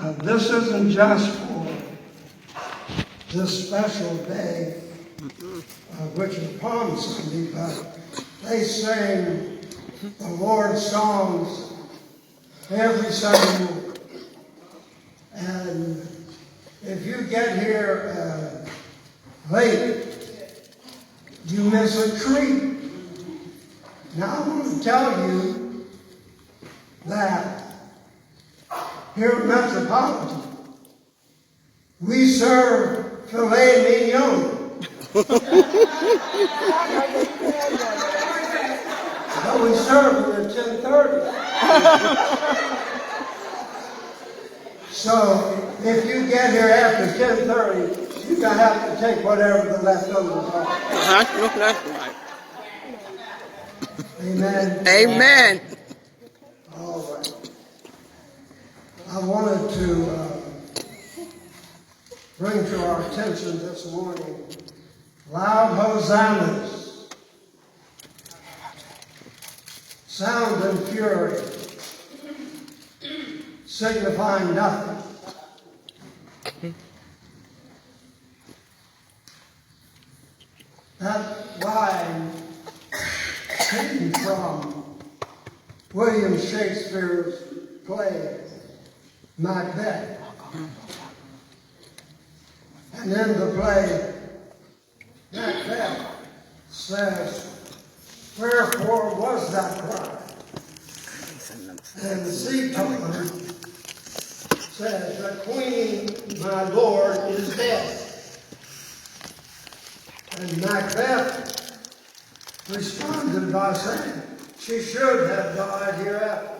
This isn't just for this special day, which is Palm Sunday, but they sing the Lord's songs every Sunday morning. And if you get here late, you miss a treat. Now I want to tell you that here at Metropolitan, we serve filet mignon. But we serve it at 10:30. So if you get here after 10:30, you're going to have to take whatever the leftovers are. That's right. Amen. Amen. All right. I wanted to bring to our attention this morning loud hosannas, sound and fury, signifying nothing. That line came from William Shakespeare's play, Macbeth. And in the play, Macbeth says, "Wherefore was that cry?" And the sea toddler says, "The queen, my lord, is dead." And Macbeth responded by saying, "She should have died hereafter."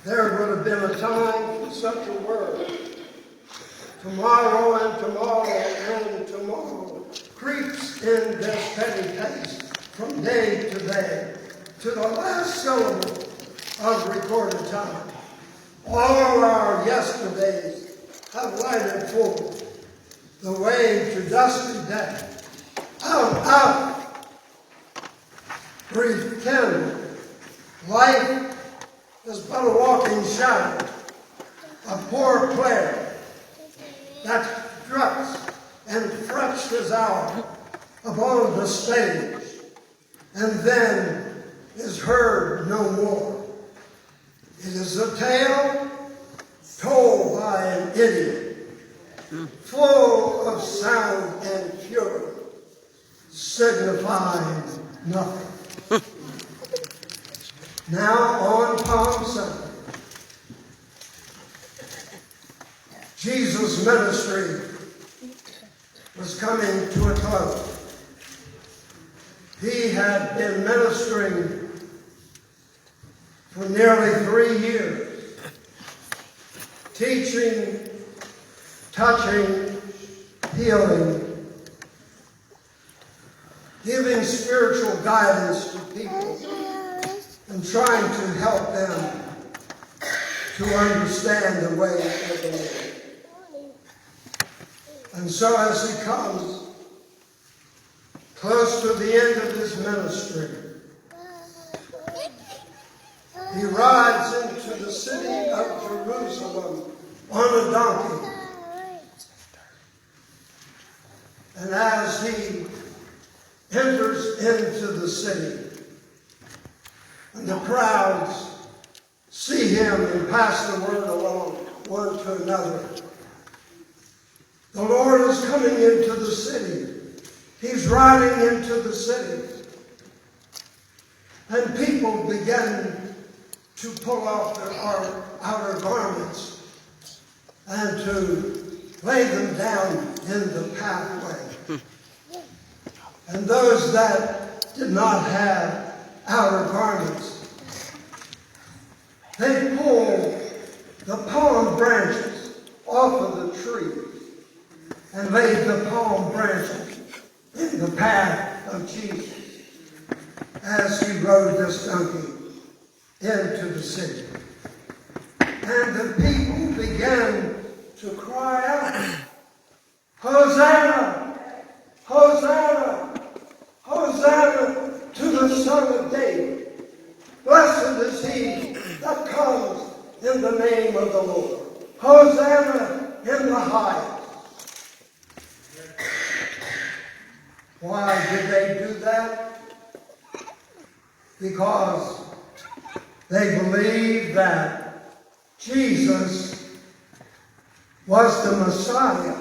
There would have been a time for such a word. Tomorrow and tomorrow and tomorrow creeps in this petty pace from day to day to the last syllable of recorded time. All our yesterdays have lighted forth the way to dusty day. Out, grief kindled. Life is but a walking shadow, a poor player that struts and frets his hour upon the stage, and then is heard no more. It is a tale told by an idiot, full of sound and fury, signifying nothing. Now on Palm Sunday, Jesus' ministry was coming to a close. He had been ministering for nearly 3 years, teaching, touching, healing, giving spiritual guidance to people, and trying to help them to understand the way of the Lord. And so as he comes close to the end of his ministry, he rides into the city of Jerusalem on a donkey. And as he enters into the city, and the crowds see him and pass the word along one to another, the Lord is coming into the city. He's riding into the city. And people begin to pull off their outer garments and to lay them down in the pathway. And those that did not have outer garments, they pulled the palm branches off of the tree and laid the palm branches in the path of Jesus as he rode this donkey into the city. And the people began to cry out, "Hosanna! Hosanna! Hosanna to the Son of David! Blessed is he that comes in the name of the Lord. Hosanna in the highest. Why did they do that? Because they believed that Jesus was the Messiah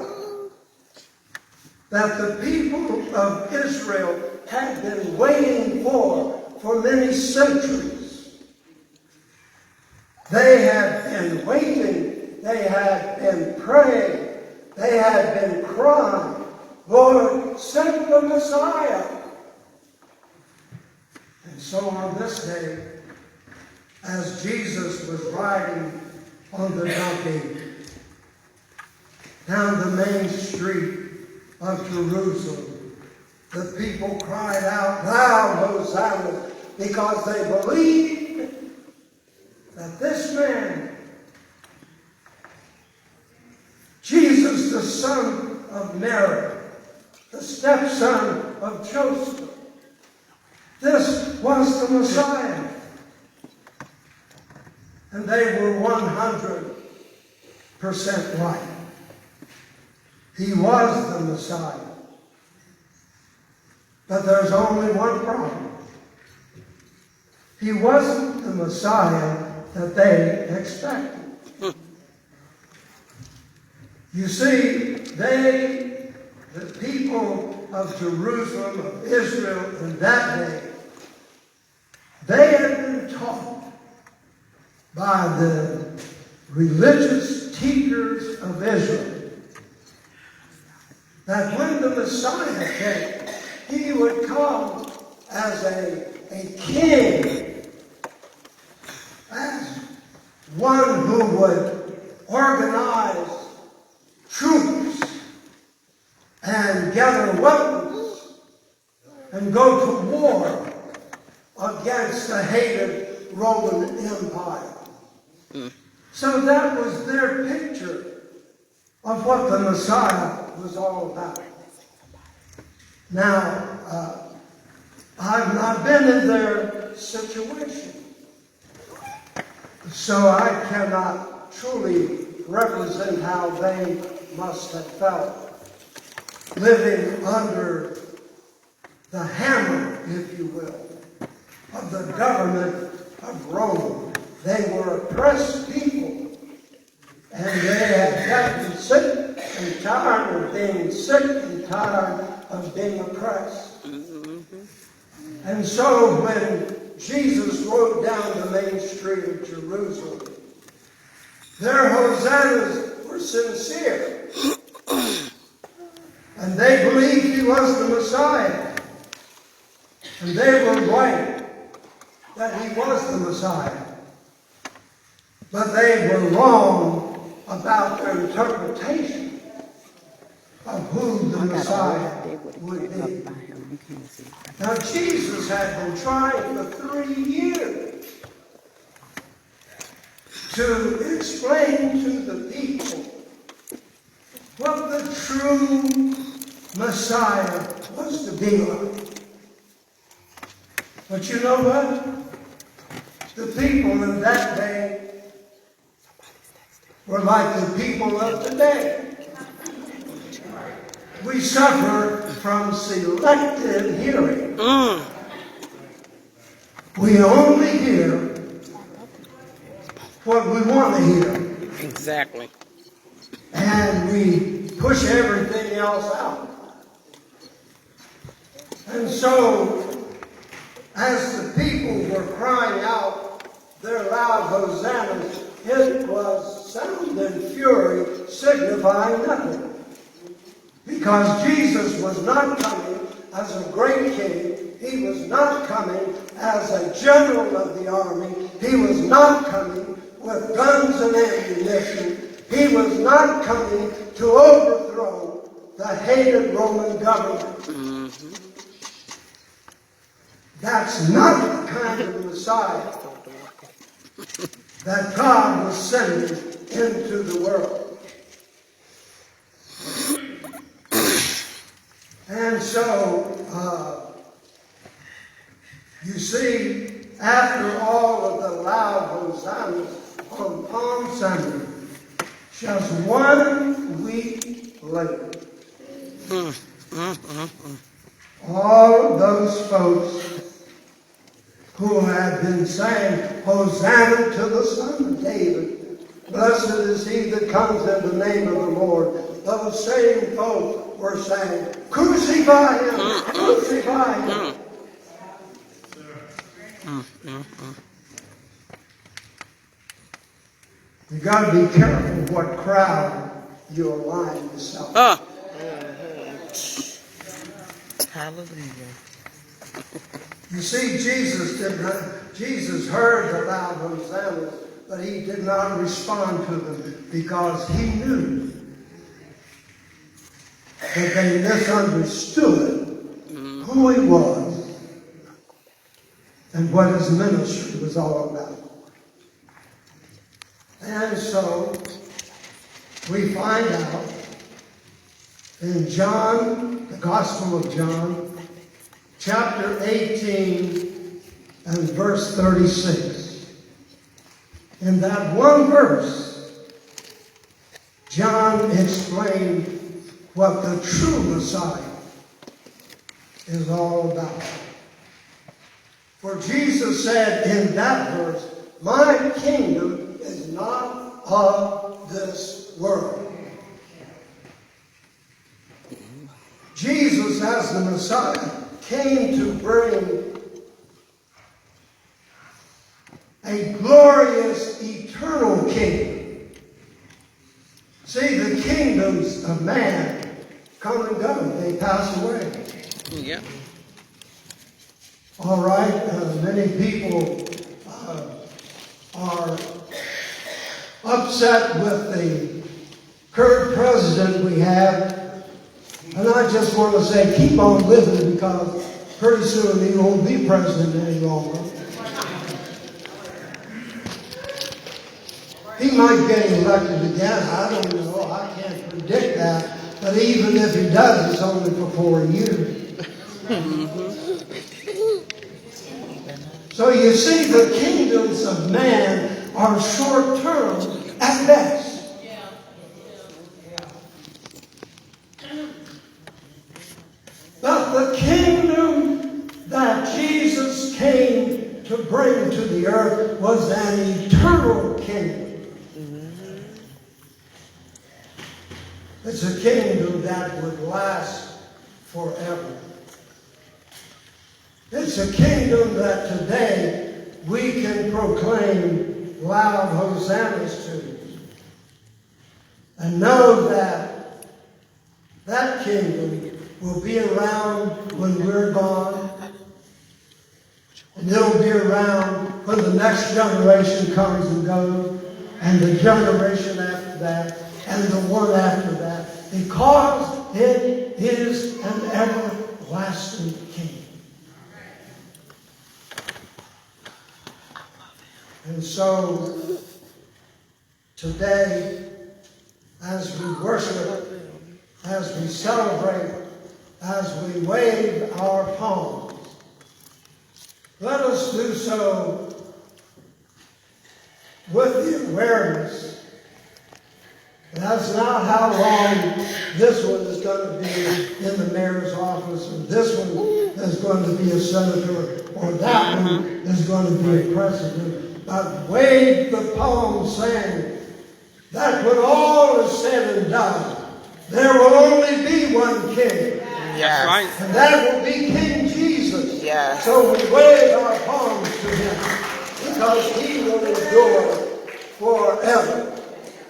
that the people of Israel had been waiting for many centuries. They had been waiting, they had been praying, they had been crying, Lord, send the Messiah. And so on this day, as Jesus was riding on the donkey down the main street of Jerusalem, the people cried out, "Thou Hosanna," because they believed that this man, Jesus, the son of Mary, the stepson of Joseph, this was the Messiah. And they were 100% right. He was the Messiah. But there's only one problem. He wasn't the Messiah that they expected. You see, the people of Jerusalem, of Israel in that day, they had been taught by the religious teachers of Israel that when the Messiah came, he would come as a king, as one who would organize troops and gather weapons and go to war against the hated Roman Empire. So that was their picture of what the Messiah was all about. Now, I've not been in their situation, so I cannot truly represent how they must have felt living under the hammer, if you will, of the government of Rome. They were oppressed people, and they had gotten sick and tired of being sick and tired of being oppressed. And so when Jesus rode down the main street of Jerusalem, their hosannas were sincere. And they believed he was the Messiah. And they were right that he was the Messiah. But they were wrong about their interpretation of who the Messiah would be. Now, Jesus had been trying for 3 years to explain to the people what the true Messiah was to be like. But you know what? The people in that day were like the people of today. We suffer from selective hearing. We only hear what we want to hear. Exactly. And we push everything else out. And so, as the people were crying out their loud hosannas, it was sound and fury signifying nothing. Because Jesus was not coming as a great king. He was not coming as a general of the army. He was not coming with guns and ammunition. He was not coming to overthrow the hated Roman government. That's not the kind of Messiah that God was sending into the world. And so, you see, after all of the loud hosannas on Palm Sunday, just 1 week later, all of those folks who had been saying, Hosanna to the Son of David, blessed is he that comes in the name of the Lord, those same folks were saying, crucify him, crucify him. You got to be careful what crowd you align yourself with. Hallelujah. You see, Jesus heard about Hosanna, but he did not respond to them because he knew that they misunderstood who he was and what his ministry was all about. And so we find out in John, the Gospel of John, chapter 18 and verse 36. In that one verse, John explained what the true Messiah is all about. For Jesus said in that verse, my kingdom is not of this world. Jesus, as the Messiah, came to bring a glorious, eternal kingdom. See, the kingdoms of man come and go. They pass away. Yeah. All right, many people are upset with the current president we have. And I just want to say, keep on living, because pretty soon he won't be president any longer. He might get elected again. I don't know. I can't predict that. But even if he does, it's only for 4 years. So you see, the kingdoms of man are short-term at best. But the kingdom that Jesus came to bring to the earth was an eternal kingdom. It's a kingdom that would last forever. It's a kingdom that today we can proclaim loud hosannas to. And know that that kingdom will be around when we're gone. And it'll be around when the next generation comes and goes. And the generation after that. And the one after that. Because it is an everlasting kingdom. And so, today, as we worship, as we celebrate, as we wave our palms, let us do so with the awareness that that's not how long this one is going to be in the mayor's office, or this one is going to be a senator, or that one is going to be a president. But wave the palm saying that when all is said and done, there will only be one king. Yes. Right. And that will be King Jesus. Yes. So we wave our palms to him because he will endure forever.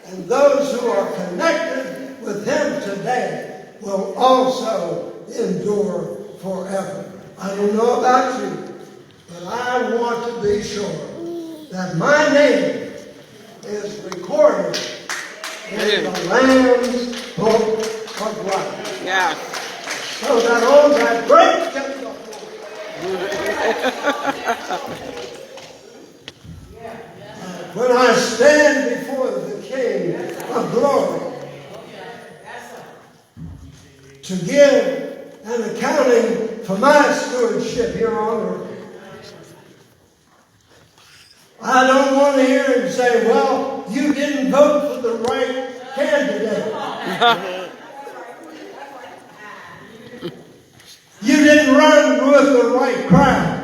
And those who are connected with him today will also endure forever. I don't know about you, but I want to be sure that my name is recorded in the Lamb's Book of Life. Yeah. So that on that great day when I stand before the King of glory to give an accounting for my stewardship here on earth, I don't want to hear him say, well, you didn't vote for the right candidate. You didn't run with the right crowd.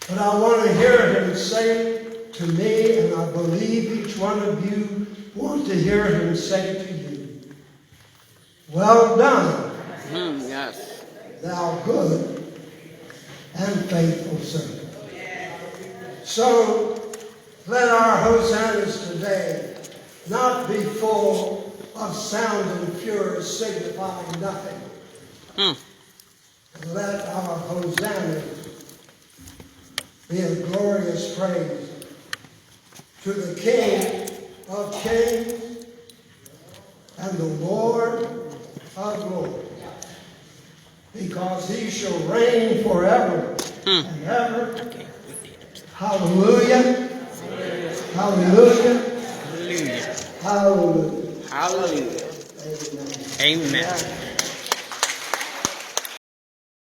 But I want to hear him say to me, and I believe each one of you want to hear him say to you, well done, Yes. thou good and faithful servant. So let our hosannas today not be full of sound and fury signifying nothing. Let our hosannas be a glorious praise to the King of Kings and the Lord of Lords, because he shall reign forever and ever. Hallelujah. Hallelujah. Hallelujah. Hallelujah. Hallelujah. Amen. Amen.